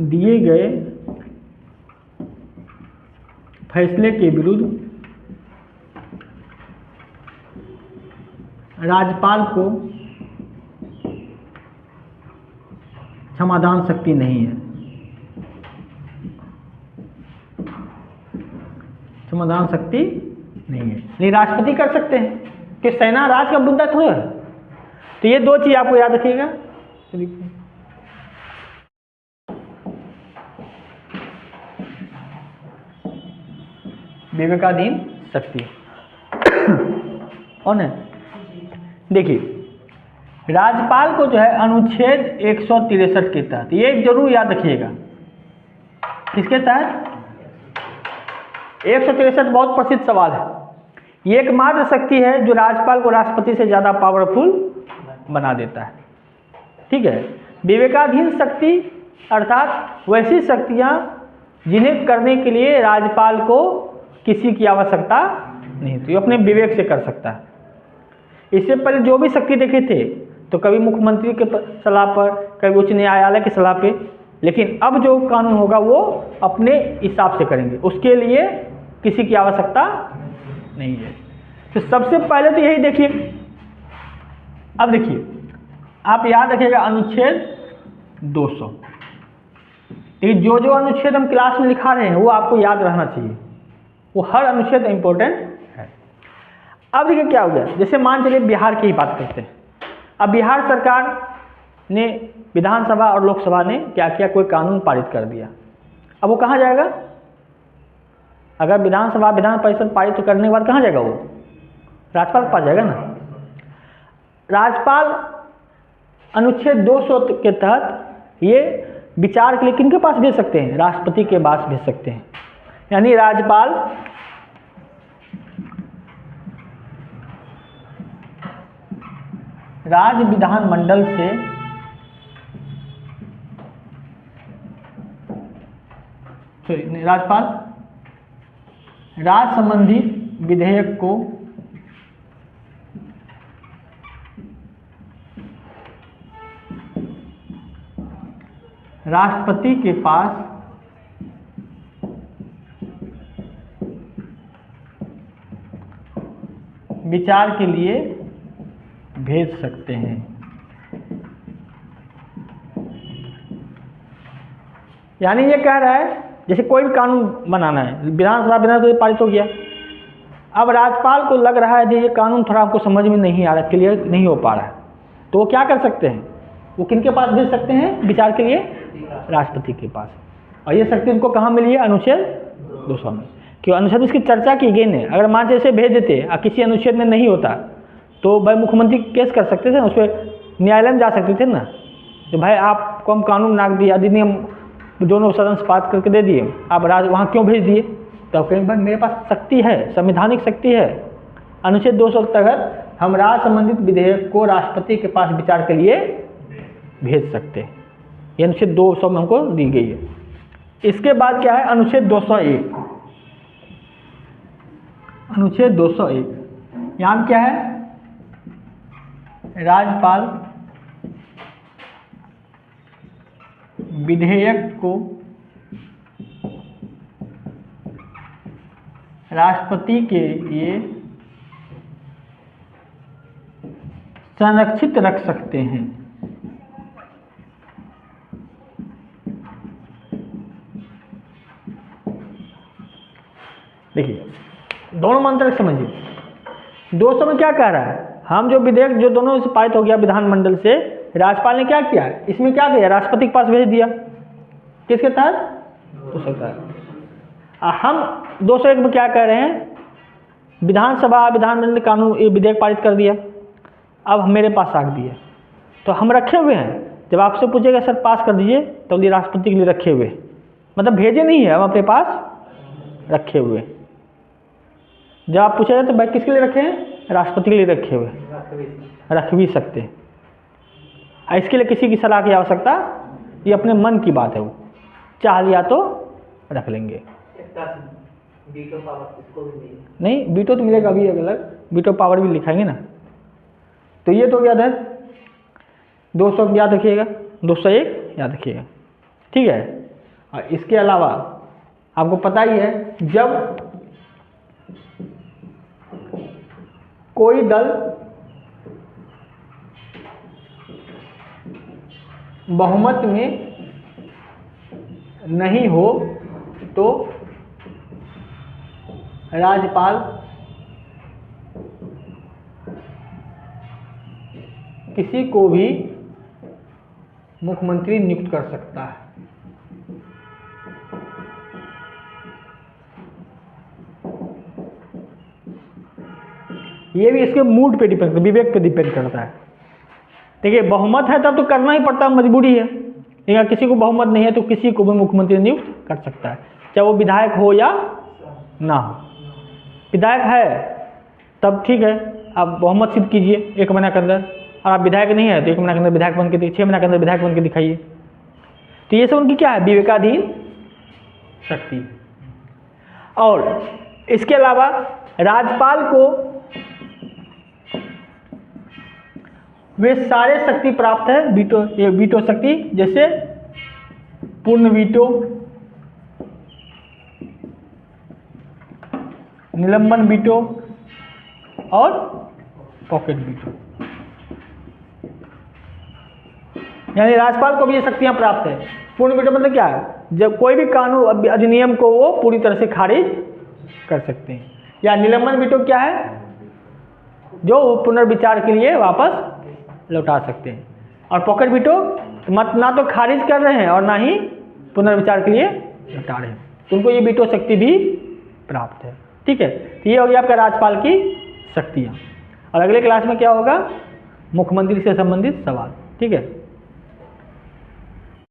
दिए गए फैसले के विरुद्ध राज्यपाल को क्षमादान शक्ति नहीं है, क्षमादान शक्ति नहीं है। नहीं, राष्ट्रपति कर सकते हैं कि सेना राज का मुद्दा थोड़ा है। तो ये 2 चीज आपको याद रखिएगा। विवेकाधीन शक्ति और है, देखिए राज्यपाल को जो है अनुच्छेद 163 के तहत, ये जरूर याद रखिएगा, किसके तहत 163 बहुत प्रसिद्ध सवाल है। ये एकमात्र शक्ति है जो राज्यपाल को राष्ट्रपति से ज़्यादा पावरफुल बना देता है। ठीक है, विवेकाधीन शक्ति अर्थात वैसी शक्तियाँ जिन्हें करने के लिए राज्यपाल को किसी की आवश्यकता नहीं, तो ये अपने विवेक से कर सकता है। इससे पहले जो भी शक्ति देखे थे तो कभी मुख्यमंत्री के सलाह पर, कभी उच्च न्यायालय की सलाह पे, लेकिन अब जो कानून होगा वो अपने हिसाब से करेंगे, उसके लिए किसी की आवश्यकता नहीं है। तो सबसे पहले तो यही देखिए। अब देखिए आप याद रखिएगा अनुच्छेद 200, लेकिन जो जो अनुच्छेद हम क्लास में लिखा रहे हैं वो आपको याद रहना चाहिए, वो हर अनुच्छेद इंपॉर्टेंट है। अब देखिए क्या हो गया, जैसे मान चलिए बिहार की ही बात करते हैं। अब बिहार सरकार ने, विधानसभा और लोकसभा ने क्या किया, कोई कानून पारित कर दिया। अब वो कहाँ जाएगा, अगर विधानसभा विधान परिषद पारित करने के बाद कहाँ जाएगा, वो राज्यपाल के पास जाएगा ना। राज्यपाल अनुच्छेद 200 के तहत ये विचार के लिए किनके पास भेज सकते हैं, राष्ट्रपति के पास भेज सकते हैं। यानी राज्यपाल राज्य विधानमंडल से राज्यपाल राज्य संबंधी विधेयक को राष्ट्रपति के पास विचार के लिए भेज सकते हैं। यानी ये कह रहा है जैसे कोई भी कानून बनाना है, विधानसभा पारित हो गया, अब राज्यपाल को लग रहा है कि ये कानून थोड़ा आपको समझ में नहीं आ रहा, क्लियर नहीं हो पा रहा है, तो वो क्या कर सकते हैं, वो किनके पास भेज सकते हैं विचार के लिए, राष्ट्रपति के पास। और ये शक्ति उनको कहाँ मिली है, अनुच्छेद 200 में। क्यों अनुच्छेद इसकी चर्चा की गई है। अगर मान से भेज देते और किसी अनुच्छेद में नहीं होता तो भाई मुख्यमंत्री केस कर सकते थे ना, उस पर न्यायालय में जा सकते थे ना, तो भाई आपको हम कानून नाक दिया, अधिनियम दोनों सदन से पास करके दे दिए, आप वहाँ क्यों भेज दिए। तो कहीं भाई मेरे पास शक्ति है, संवैधानिक शक्ति है, अनुच्छेद 200 के तहत हम राज्य संबंधित विधेयक को राष्ट्रपति के पास विचार के लिए भेज सकते हैं। ये अनुच्छेद 200 में हमको दी गई है। इसके बाद क्या है, अनुच्छेद 201। अनुच्छेद 201 यहाँ क्या है, राज्यपाल विधेयक को राष्ट्रपति के लिए संरक्षित रख सकते हैं। देखिए दोनों मंत्र समझिए। 200 में क्या कह रहा है, हम जो विधेयक जो दोनों से पारित हो गया विधानमंडल से, राज्यपाल ने क्या किया, इसमें क्या किया, राष्ट्रपति के पास भेज दिया, किसके तहत, 200 के तहत। हम 201 में क्या कह रहे हैं, विधानसभा विधानमंडल ने कानून विधेयक पारित कर दिया, अब मेरे पास रख दिया, तो हम रखे हुए हैं, जब आपसे पूछेगा सर पास कर दीजिए तो बोलिए राष्ट्रपति के लिए रखे हुए, मतलब भेजे नहीं है, हम अपने पास रखे हुए। जब आप पूछेगा तो भाई किसके लिए रखे हैं, राष्ट्रपति के लिए रखे हुए, रख भी सकते हैं। इसके लिए किसी की सलाह की आवश्यकता, ये अपने मन की बात है, वो चाह लिया तो रख लेंगे। वीटो पावर इसको भी मिलेगा? नहीं, वीटो तो मिलेगा अभी अलग, वीटो पावर भी लिखाएंगे ना। तो ये तो याद है 200 याद रखिएगा, 201 याद रखिएगा, ठीक है। और इसके अलावा आपको पता ही है, जब कोई दल बहुमत में नहीं हो तो राज्यपाल किसी को भी मुख्यमंत्री नियुक्त कर सकता है। ये भी इसके मूड पे डिपेंड करता है, विवेक पे डिपेंड करता है। देखिए बहुमत है तब तो करना ही पड़ता है, मजबूरी है। लेकिन किसी को बहुमत नहीं है तो किसी को भी मुख्यमंत्री नियुक्त कर सकता है, चाहे वो विधायक हो या ना हो। विधायक है तब ठीक है, आप बहुमत सिद्ध कीजिए 1 महीना के अंदर, और आप विधायक नहीं है तो 1 महीना के अंदर विधायक बन के 6 महीना के अंदर विधायक बन के दिखाइए। तो ये सब उनकी क्या है, विवेकाधीन शक्ति। और इसके अलावा राज्यपाल को वे सारे शक्ति प्राप्त है, वीटो, ये वीटो शक्ति, जैसे पूर्ण वीटो, निलंबन वीटो और पॉकेट वीटो। यानी राज्यपाल को भी ये शक्तियां प्राप्त है। पूर्ण वीटो मतलब क्या है, जब कोई भी कानून अधिनियम को वो पूरी तरह से खारिज कर सकते हैं। या निलंबन वीटो क्या है, जो पुनर्विचार के लिए वापस लौटा सकते हैं। और पॉकेट वीटो मत ना तो खारिज कर रहे हैं और ना ही पुनर्विचार के लिए लौटा रहे हैं, तो उनको ये वीटो शक्ति भी प्राप्त है, ठीक है। तो ये हो गया आपका राज्यपाल की शक्तियाँ। और अगले क्लास में क्या होगा, मुख्यमंत्री से संबंधित सवाल, ठीक है।